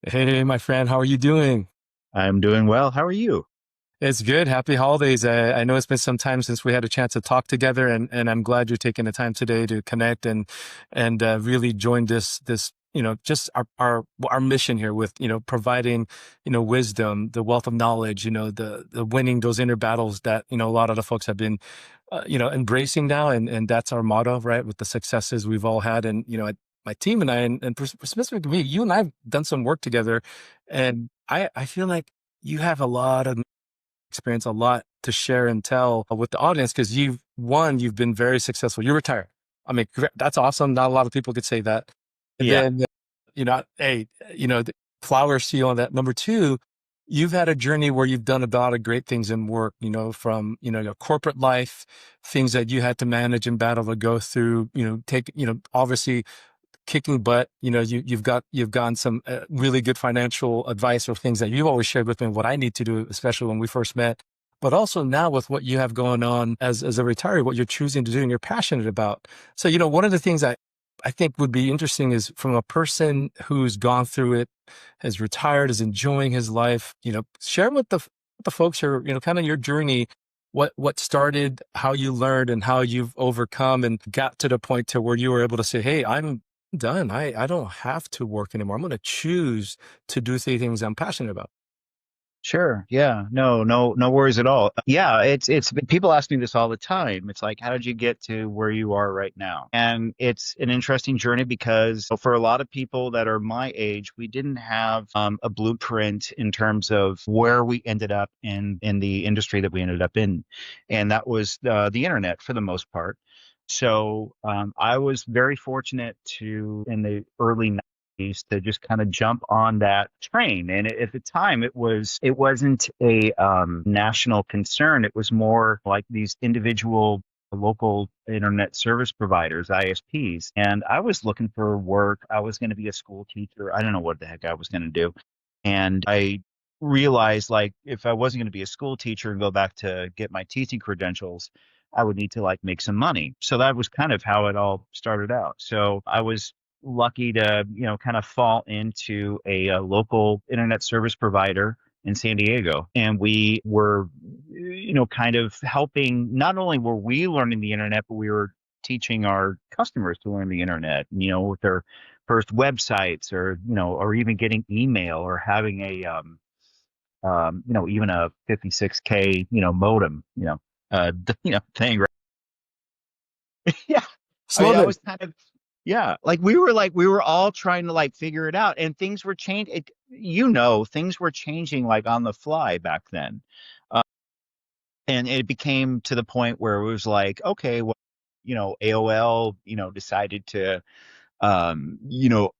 Hey, my friend, how are you doing? I'm doing well. How are you? It's good. Happy holidays. I know it's been some time since we had a chance to talk together, and I'm glad you're taking the time today to connect and really join this just our mission here with providing wisdom, the wealth of knowledge, the winning those inner battles that a lot of the folks have been embracing now, and that's our motto, right? With the successes we've all had, and my team and I, and specifically me, you and I have done some work together, and I feel like you have a lot of experience, a lot to share and tell with the audience because you've been very successful. You're retired. I mean, that's awesome. Not a lot of people could say that. And Yeah. then, hey, the flowers to you on that. Number two, you've had a journey where you've done a lot of great things in work, from, your corporate life, things that you had to manage and battle to go through, obviously kicking butt. You've gotten some really good financial advice or things that you've always shared with me what I need to do, especially when we first met. But also now with what you have going on as a retiree, what you're choosing to do and you're passionate about. So, one of the things I think would be interesting is from a person who's gone through it, has retired, is enjoying his life, share with the folks here, kind of your journey, what started, how you learned and how you've overcome and got to the point to where you were able to say, hey, I'm done. I don't have to work anymore. I'm going to choose to do the things I'm passionate about. Sure. Yeah. No worries at all. Yeah, it's people ask me this all the time. It's like, how did you get to where you are right now? And it's an interesting journey because for a lot of people that are my age, we didn't have a blueprint in terms of where we ended up in the industry that we ended up in, and that was the internet for the most part. So I was very fortunate to in the early to just kind of jump on that train. And at the time, it wasn't a national concern. It was more like these individual local internet service providers, ISPs. And I was looking for work. I was going to be a school teacher. I don't know what the heck I was going to do. And I realized like if I wasn't going to be a school teacher and go back to get my teaching credentials, I would need to like make some money. So that was kind of how it all started out. So I was lucky to, kind of fall into a local internet service provider in San Diego. And we were, kind of helping, not only were we learning the internet, but we were teaching our customers to learn the internet, with their first websites or, or even getting email or having even a 56K, modem, thing. Right? Yeah. I mean, Slow that down. was kind of, yeah, like we were all trying to like figure it out, and things were changing. Things were changing like on the fly back then, uh, and it became to the point where it was like, okay, well, AOL, decided to, um, you know,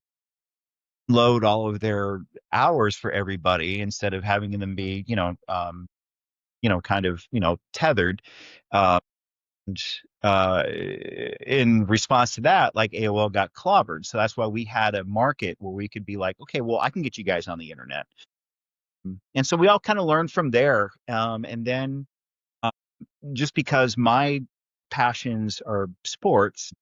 load all of their hours for everybody instead of having them be, kind of, tethered. Uh, and in response to that, like AOL got clobbered. So that's why we had a market where we could be like, okay, well, I can get you guys on the internet. And so we all kind of learned from there. And then uh, just because my passions are sports,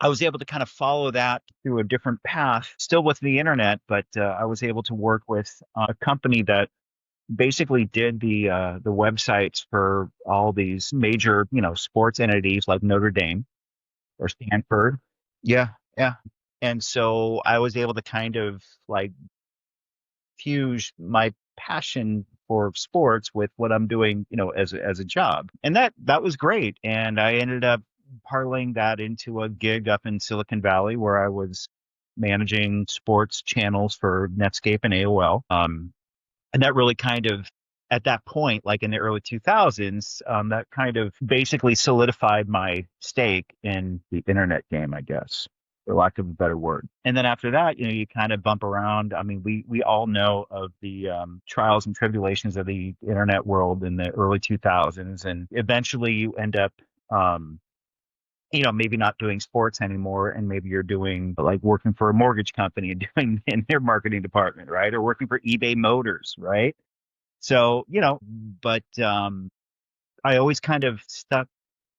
I was able to kind of follow that through a different path, still with the internet, but I was able to work with a company that basically did the websites for all these major, sports entities like Notre Dame or Stanford. Yeah, yeah. And so I was able to kind of like fuse my passion for sports with what I'm doing, as a job. And that was great. And I ended up parlaying that into a gig up in Silicon Valley where I was managing sports channels for Netscape and AOL. And that really kind of at that point, like in the early 2000s, that kind of basically solidified my stake in the internet game, I guess, for lack of a better word. And then after that, you kind of bump around. I mean, we all know of the trials and tribulations of the internet world in the early 2000s, and eventually you end up maybe not doing sports anymore, and maybe you're doing like working for a mortgage company and doing in their marketing department, right? Or working for eBay Motors, right? So, but I always kind of stuck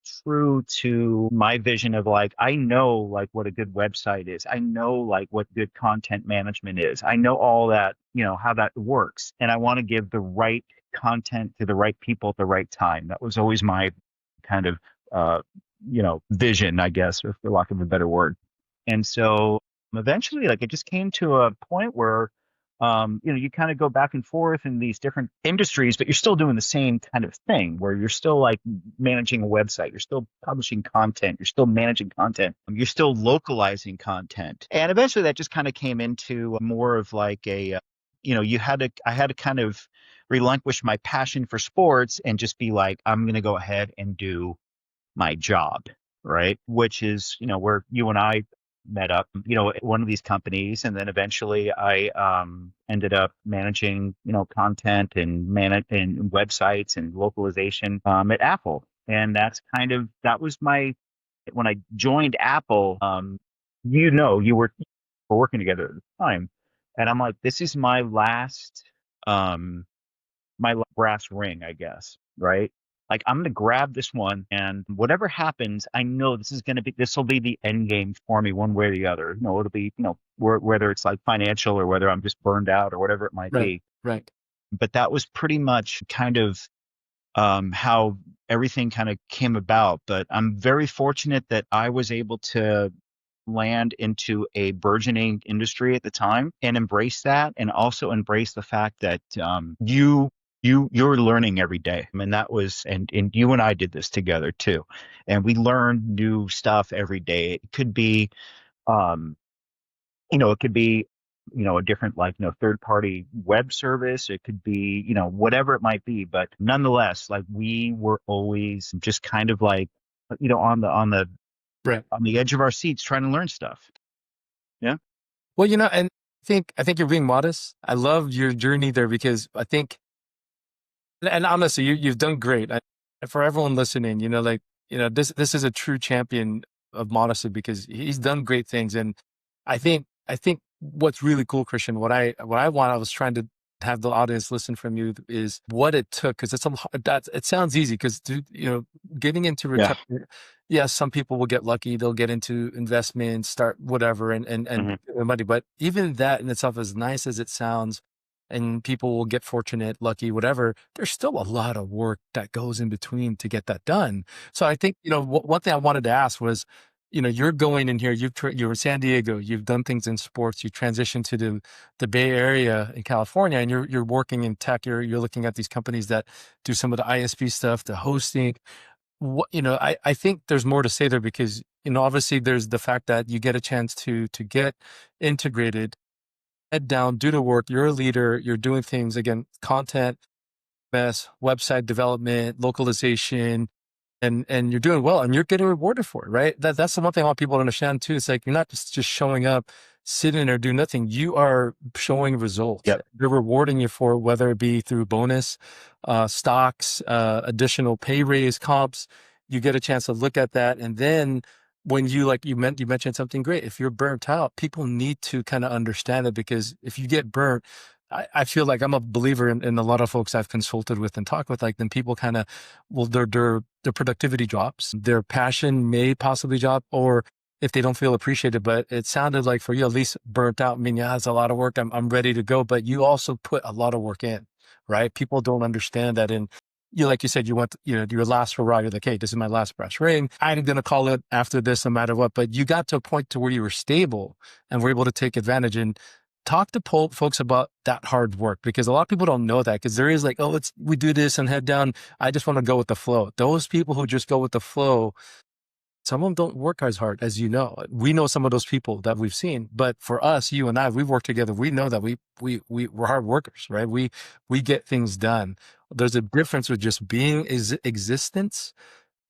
true to my vision of like, I know like what a good website is. I know like what good content management is. I know all that, how that works. And I want to give the right content to the right people at the right time. That was always my kind of, uh, vision, I guess, for lack of a better word. And so eventually, like, it just came to a point where, you kind of go back and forth in these different industries, but you're still doing the same kind of thing where you're still like managing a website, you're still publishing content, you're still managing content, you're still localizing content. And eventually that just kind of came into more of like I had to kind of relinquish my passion for sports and just be like, I'm going to go ahead and do my job, right? Which is, where you and I met up, at one of these companies. And then eventually I ended up managing, content and websites and localization at Apple. And that was when I joined Apple, we're working together at the time. And I'm like, this is um, my brass ring, I guess, right? Like I'm gonna grab this one, and whatever happens, I know this will be the end game for me, one way or the other. It'll be, whether it's like financial or whether I'm just burned out or whatever it might Right. be. Right. But that was pretty much kind of how everything kind of came about. But I'm very fortunate that I was able to land into a burgeoning industry at the time and embrace that, and also embrace the fact that you're learning every day. I mean, and you and I did this together too, and we learned new stuff every day. Um, it could be, a different, like, third party web service. It could be, whatever it might be. But nonetheless, like, we were always just kind of like, Right. on the edge of our seats trying to learn stuff. Yeah. Well, and I think you're being modest. I love your journey there because I think, and honestly, you've done great. For everyone listening, like, this is a true champion of modesty because he's done great things. And I think what's really cool, Christian, I was trying to have the audience listen from you is what it took. Cause it sounds easy because, getting into Yeah. retirement, yes, some people will get lucky. They'll get into investments, start whatever and Hmm. get their money. But even that in itself, as nice as it sounds, and people will get fortunate, lucky, whatever, there's still a lot of work that goes in between to get that done. So I think, one thing I wanted to ask was, you're going in here, you're in San Diego, you've done things in sports, you transitioned to the Bay Area in California, and you're working in tech, you're looking at these companies that do some of the ISP stuff, the hosting. I think there's more to say there because, obviously there's the fact that you get a chance to get integrated, head down, do the work. You're a leader. You're doing things again, content, website development, localization, and you're doing well, and you're getting rewarded for it, right? That's the one thing I want people to understand too. It's like you're not just showing up, sitting there doing nothing. You are showing results. Yep. They're rewarding you for it, whether it be through bonus, stocks, additional pay raise, comps. You get a chance to look at that, and then when you mentioned something great. If you're burnt out, people need to kind of understand it because if you get burnt, I feel like I'm a believer in a lot of folks I've consulted with and talked with, like then people kind of, well, their productivity drops, their passion may possibly drop, or if they don't feel appreciated. But it sounded like for you, at least burnt out. I mean, yeah, it's a lot of work. I'm ready to go, but you also put a lot of work in, right? People don't understand that. And like you said, you went, your last hurrah. You're like, hey, this is my last brass ring. I'm going to call it after this, no matter what. But you got to a point to where you were stable and were able to take advantage. And talk to folks about that hard work because a lot of people don't know that because there is like, oh, we do this and head down. I just want to go with the flow. Those people who just go with the flow, some of them don't work as hard as we know some of those people that we've seen, but for us, you and I, we've worked together. We know that we're hard workers, right? We get things done. There's a difference with just being existence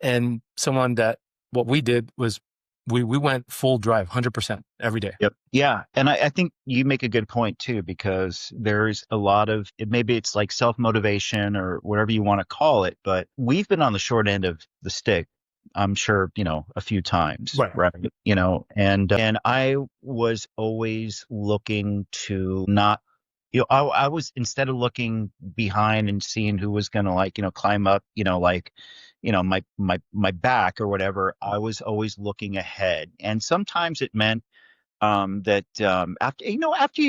and someone that what we did was we went full drive 100% every day. Yep. Yeah. And I think you make a good point too, because there's a lot of maybe it's like self motivation or whatever you want to call it, but we've been on the short end of the stick, I'm sure, a few times, Right. right? And I was always looking to not, I was, instead of looking behind and seeing who was going to, like, climb up, like, my back or whatever, I was always looking ahead. And sometimes it meant that after after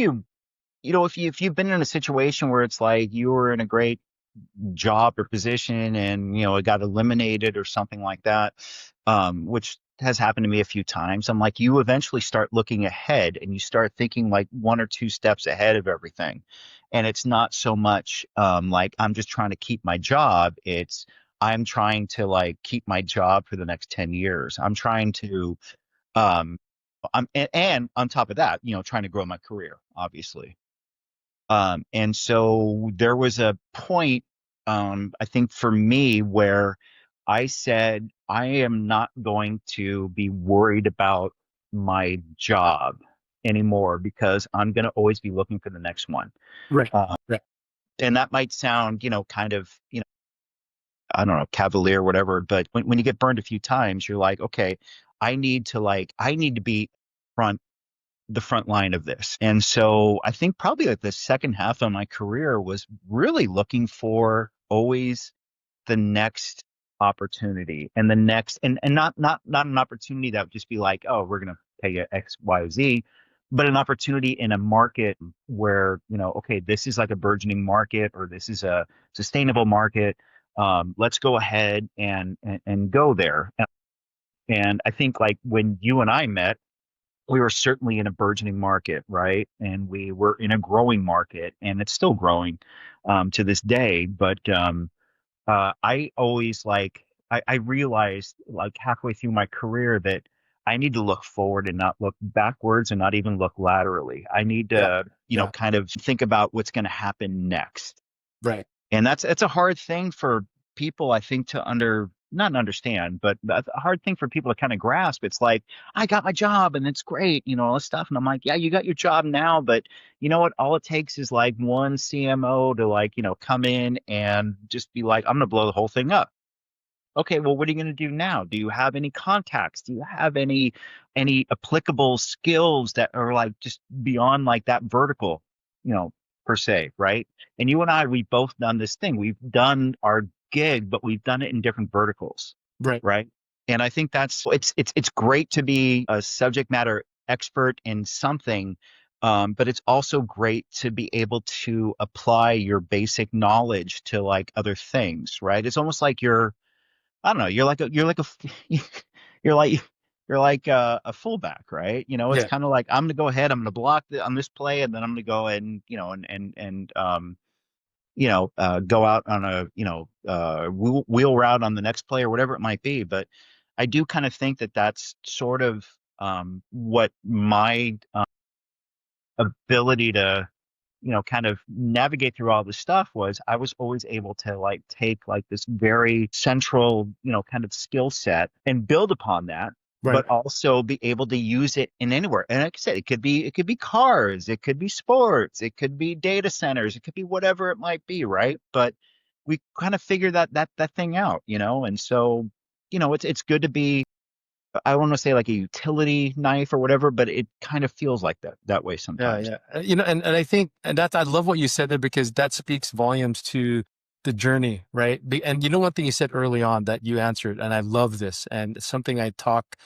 if you've been in a situation where it's like you were in a great job or position and it got eliminated or something like that, which has happened to me a few times. I'm like, you eventually start looking ahead and you start thinking like one or two steps ahead of everything. And it's not so much like I'm just trying to keep my job. It's I'm trying to like keep my job for the next 10 years. I'm trying to um and on top of that, trying to grow my career, obviously. And so there was a point, I think for me, where I said, I am not going to be worried about my job anymore because I'm going to always be looking for the next one. Right. Uh, Right. and that might sound, kind of, I don't know, cavalier, whatever. But when you get burned a few times, you're like, okay, I need to be front the front line of this. And so I think probably like the second half of my career was really looking for always the next opportunity and the next and not an opportunity that would just be like, oh, we're gonna pay you X, Y, or Z, but an opportunity in a market where, okay, this is like a burgeoning market or this is a sustainable market. Let's go ahead and go there. And I think like when you and I met, we were certainly in a burgeoning market, right? And we were in a growing market, and it's still growing to this day. But I always I realized like halfway through my career that I need to look forward and not look backwards and not even look laterally. I need Yeah. to, Yeah. kind of think about what's going to happen next. Right. And it's a hard thing for people, I think, to not understand, but that's a hard thing for people to kind of grasp. It's like, I got my job and it's great, all this stuff. And I'm like, yeah, you got your job now, but you know what? All it takes is like one CMO to like, come in and just be like, I'm gonna blow the whole thing up. Okay, well, what are you going to do now? Do you have any contacts? Do you have any applicable skills that are like just beyond like that vertical, you know, per se, right? And you and I, we've both done this thing. We've done our gig, but we've done it in different verticals, Right. right? And I think it's great to be a subject matter expert in something, but it's also great to be able to apply your basic knowledge to like other things, right? It's almost like I don't know. You're like a fullback, right? It's Yeah. kind of like I'm gonna go ahead, I'm gonna block on this play, and then I'm gonna go and go out on a wheel route on the next play or whatever it might be. But I do kind of think that that's sort of what my ability to kind of navigate through all this stuff was I was always able to like take like this very central, kind of skill set and build upon that, Right. but also be able to use it in anywhere. And like I said, it could be cars, it could be sports, it could be data centers, it could be whatever it might be, right? But we kind of figure that thing out, and so, it's good to be, I don't want to say like a utility knife or whatever, but it kind of feels like that way Yeah, sometimes. yeah. And I think, and I love what you said there because that speaks volumes to the journey, right? And one thing you said early on that you answered, and I love this, and it's something I talk,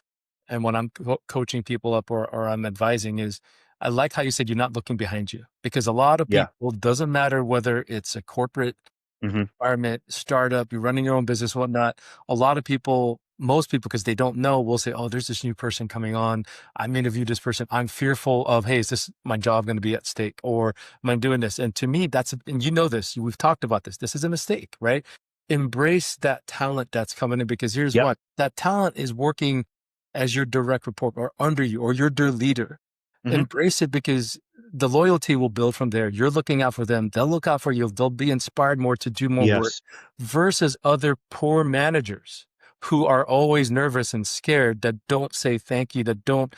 and when I'm coaching people up or I'm advising is, I like how you said you're not looking behind you because a lot of Yeah. people, doesn't matter whether it's a corporate Hmm. environment, startup, you're running your own business, whatnot. A lot of people, most people, because they don't know, will say, "Oh, there's this new person coming on. I'm interviewed this person. I'm fearful of, hey, is this my job going to be at stake, or am I doing this?" And to me, and this. We've talked about this. This is a mistake, right? Embrace that talent that's coming in because here's Yep. what that talent is working as your direct report or under you or your leader. Hmm. Embrace it because the loyalty will build from there. You're looking out for them. They'll look out for you. They'll be inspired more to do more work Yes. versus other poor managers who are always nervous and scared that don't say thank you, that don't,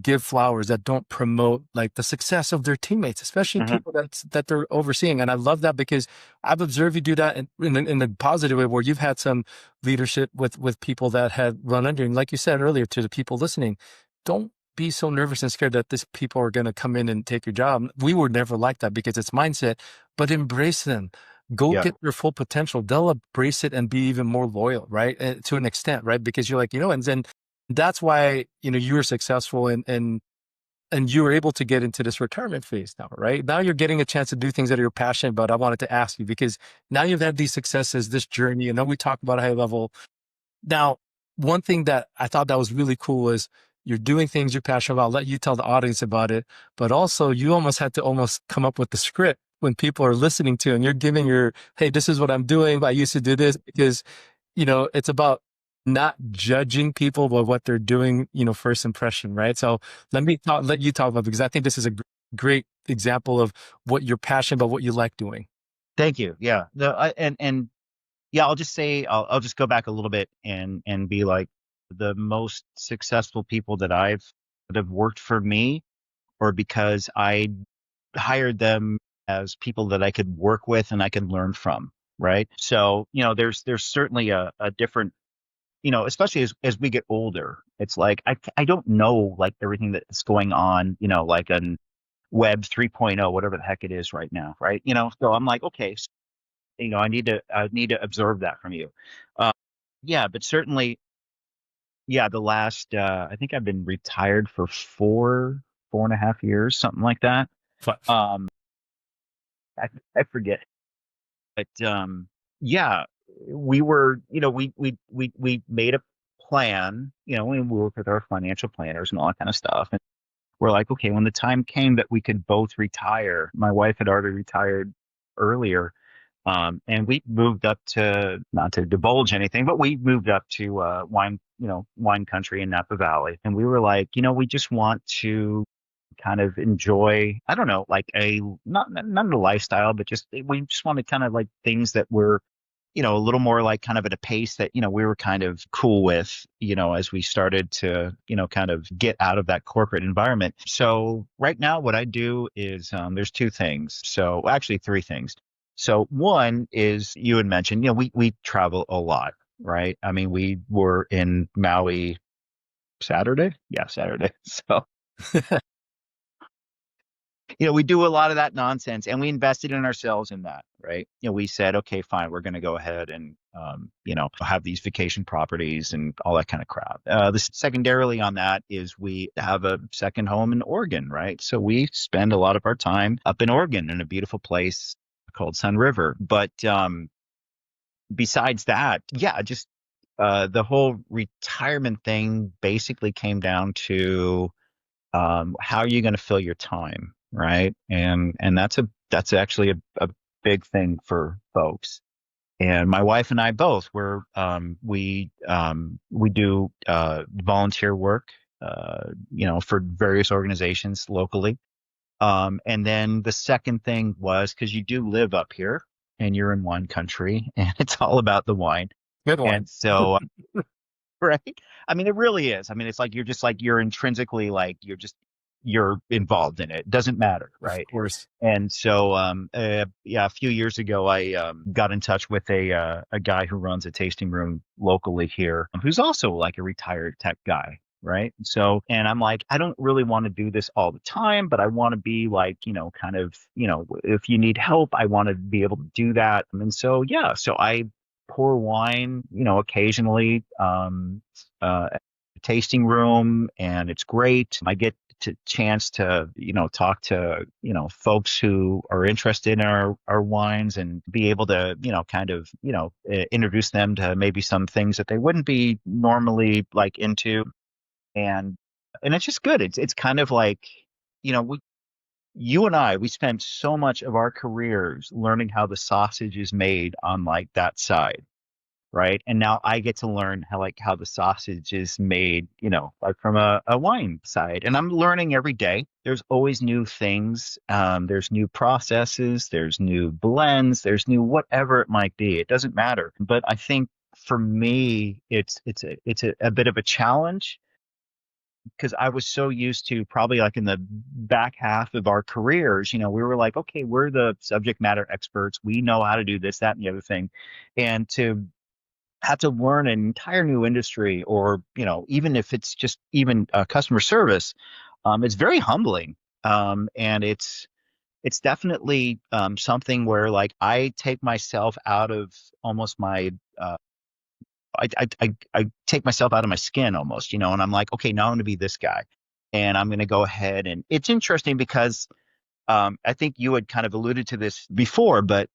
give flowers, that don't promote like the success of their teammates, especially Hmm. people that they're overseeing. And I love that because I've observed you do that in a positive way where you've had some leadership with people that had run under you. And like you said earlier to the people listening, don't be so nervous and scared that these people are going to come in and take your job. We were never like that because it's mindset, but embrace them. go Yeah. get your full potential. They'll embrace it and be even more loyal, right? To an extent, right? Because you're like, and then that's why, you were successful and you were able to get into this retirement phase now, right? Now you're getting a chance to do things that you're passionate about. I wanted to ask you because now you've had these successes, this journey, and then we talk about high level. Now, one thing that I thought that was really cool was you're doing things you're passionate about. I'll let you tell the audience about it, but also you almost had to almost come up with the script when people are listening to, and you're giving hey, this is what I'm doing. I used to do this because, it's about not judging people by what they're doing, first impression, right? So let you talk about it because I think this is a great example of what you're passionate about, what you like doing. Thank you. Yeah. And yeah, I'll just say I'll just go back a little bit and be like the most successful people that have worked for me, or because I hired them as people that I could work with and I could learn from. Right. So, there's certainly a different, especially as we get older, it's like, I don't know like everything that's going on, like on web 3.0, whatever the heck it is right now. Right. So I'm like, okay, so, I need to observe that from you. Uh, yeah, but certainly, yeah, the last, I think I've been retired for 4.5 years, something like that. But Um, I forget. But yeah, we were, we made a plan, and we worked with our financial planners and all that kind of stuff. And we're like, okay, when the time came that we could both retire, my wife had already retired earlier. And we moved up to, not to divulge anything, but we moved up to wine country in Napa Valley. And we were like, we just want to kind of enjoy, I don't know, like not a lifestyle, but just we just wanted kind of like things that were, a little more like kind of at a pace that, we were kind of cool with, as we started to, kind of get out of that corporate environment. So right now, what I do is there's two things. So actually three things. So one is you had mentioned, we travel a lot, right? I mean, we were in Maui Saturday. Yeah, Saturday. So we do a lot of that nonsense, and we invested in ourselves in that, right? We said, okay, fine, we're going to go ahead and, have these vacation properties and all that kind of crap. This secondarily on that is we have a second home in Oregon, right? So we spend a lot of our time up in Oregon in a beautiful place called Sun River. But besides that, yeah, just the whole retirement thing basically came down to how are you going to fill your time, right? And that's actually a big thing for folks. And my wife and I both we do volunteer work, for various organizations locally. And then the second thing was because you do live up here and you're in wine country and it's all about the wine. good And one, so right? I mean, it really is. I mean, it's like you're just like you're intrinsically like you're involved in it. It doesn't matter, of right? course. And so, yeah, a few years ago, I got in touch with a guy who runs a tasting room locally here, who's also like a retired tech guy, right? So, and I'm like, I don't really want to do this all the time, but I want to be like, kind of, if you need help, I want to be able to do that. And so, yeah, so I pour wine, occasionally, tasting room, and it's great. I get to chance to, talk to, folks who are interested in our wines and be able to, kind of, introduce them to maybe some things that they wouldn't be normally like into. And, and it's just good. It's kind of like, you and we spent so much of our careers learning how the sausage is made on like that side, right? And now I get to learn how the sausage is made, like from a wine side. And I'm learning every day. There's always new things. There's new processes. There's new blends. There's new whatever it might be. It doesn't matter. But I think for me, it's a bit of a challenge because I was so used to probably like in the back half of our careers, we were like, okay, we're the subject matter experts. We know how to do this, that, and the other thing. And to have to learn an entire new industry, or even if it's just even customer service, it's very humbling, and it's definitely something where like I take myself out of almost my I take myself out of my skin almost, you know, and I'm like, okay, now I'm going to be this guy, and I'm going to go ahead. And it's interesting because I think you had kind of alluded to this before, but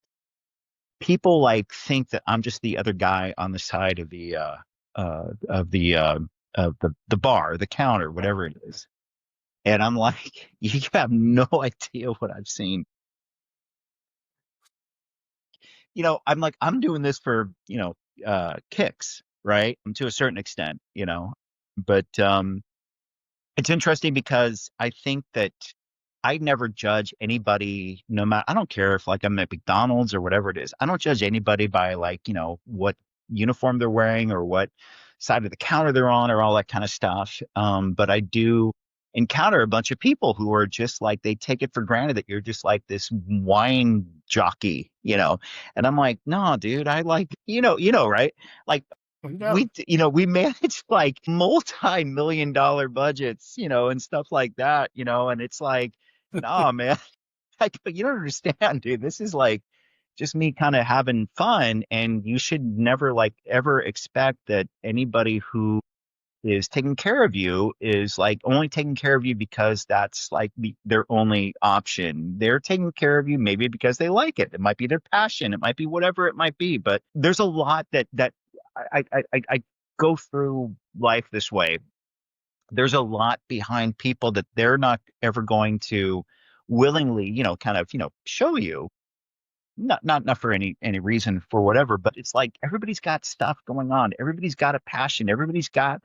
people like think that I'm just the other guy on the side of the bar, the counter, whatever it is. And I'm like, you have no idea what I've seen. You know, I'm like, I'm doing this for, kicks, right? To a certain extent, you know. But it's interesting because I think that I never judge anybody, no matter, I don't care if like I'm at McDonald's or whatever it is. I don't judge anybody by like, what uniform they're wearing or what side of the counter they're on or all that kind of stuff. But I do encounter a bunch of people who are just like, they take it for granted that you're just like this wine jockey, you know? And I'm like, no, dude, I like, right? Like, No. we manage like multi-million dollar budgets, and stuff like that, and it's like, nah, man, like, but you don't understand, dude. This is like just me kind of having fun, and you should never like ever expect that anybody who is taking care of you is like only taking care of you because that's like their only option. They're taking care of you maybe because they like it. It might be their passion. It might be whatever it might be. But there's a lot that I go through life this way. There's a lot behind people that they're not ever going to willingly, kind of, show you. Not for any reason for whatever, but it's like everybody's got stuff going on. Everybody's got a passion. Everybody's got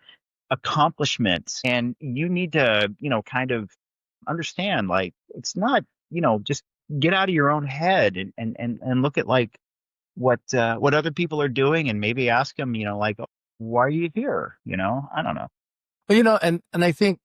accomplishments, and you need to kind of understand like it's not just get out of your own head and look at like what other people are doing, and maybe ask them like, why are you here, I don't know. Well, and I think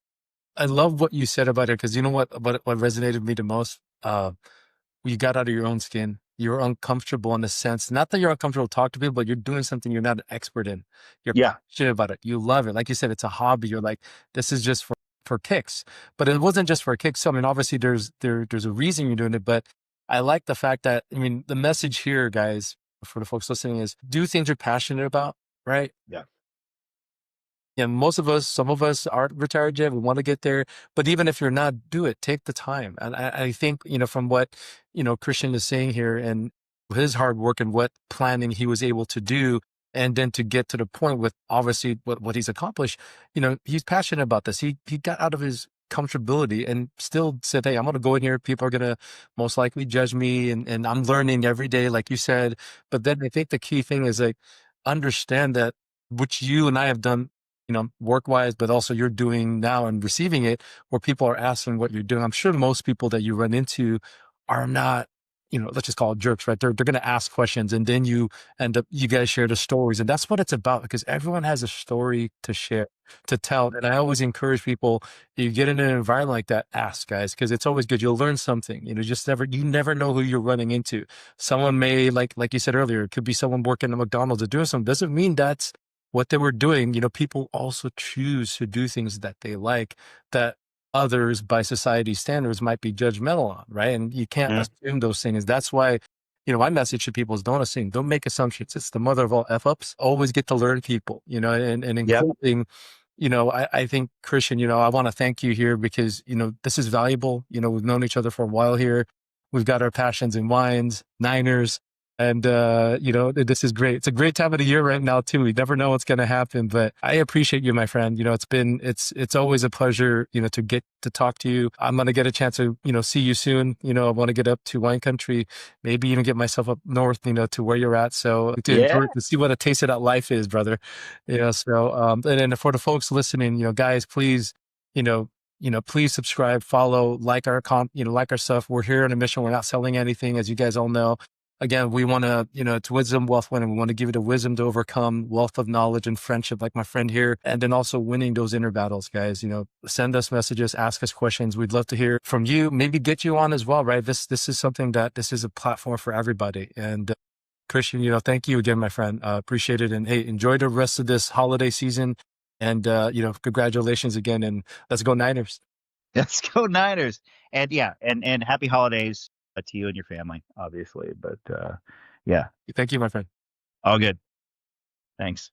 I love what you said about it because you know what resonated with me the most. You got out of your own skin. You're uncomfortable in a sense, not that you're uncomfortable to talk to people, but you're doing something you're not an expert in. You're Yeah. passionate about it. You love it. Like you said, it's a hobby. You're like, this is just for kicks. But it wasn't just for kicks. So, I mean, obviously there's a reason you're doing it, but I like the fact that, I mean, the message here, guys, for the folks listening is do things you're passionate about, right? Yeah. Yeah, most of us, some of us aren't retired yet. We want to get there, but even if you're not, do it. Take the time. And I think, from what, Christian is saying here and his hard work and what planning he was able to do, and then to get to the point with obviously what he's accomplished, he's passionate about this. He got out of his comfortability and still said, hey, I'm going to go in here. People are going to most likely judge me. And I'm learning every day, like you said. But then I think the key thing is like, understand that which you and I have done work wise, but also you're doing now and receiving it where people are asking what you're doing. I'm sure most people that you run into are not, let's just call it jerks, right? They're going to ask questions and then you end up, you guys share the stories. And that's what it's about because everyone has a story to share, to tell. And I always encourage people, if you get in an environment like that, ask guys, because it's always good. You'll learn something, you never know who you're running into. Someone may, like you said earlier, it could be someone working at McDonald's or doing something. Doesn't mean that's what they were doing. People also choose to do things that they like that others by society standards might be judgmental on, right? And you can't Yeah. assume those things. That's why, my message to people is don't assume, don't make assumptions. It's the mother of all F ups. Always get to learn people, and Yep. including, I think Christian, I want to thank you here because, this is valuable. We've known each other for a while here. We've got our passions in wines, Niners, and, this is great. It's a great time of the year right now too. We never know what's going to happen, but I appreciate you, my friend. It's always a pleasure, to get to talk to you. I'm going to get a chance to, see you soon. I want to get up to wine country, maybe even get myself up north, to where you're at. So to Yeah. enjoy, to see what a taste of that life is, brother. So, and then for the folks listening, guys, please, please subscribe, follow, like like our stuff. We're here on a mission. We're not selling anything, as you guys all know. Again, we want to, it's wisdom, wealth, winning. We want to give you the wisdom to overcome, wealth of knowledge and friendship, like my friend here, and then also winning those inner battles, guys. Send us messages, ask us questions. We'd love to hear from you. Maybe get you on as well, right? This is something this is a platform for everybody. And Christian, thank you again, my friend. Appreciate it. And hey, enjoy the rest of this holiday season. And congratulations again. And let's go Niners. Let's go Niners. And yeah, and happy holidays to you and your family, obviously. But yeah, Thank you, my friend. all good. Thanks.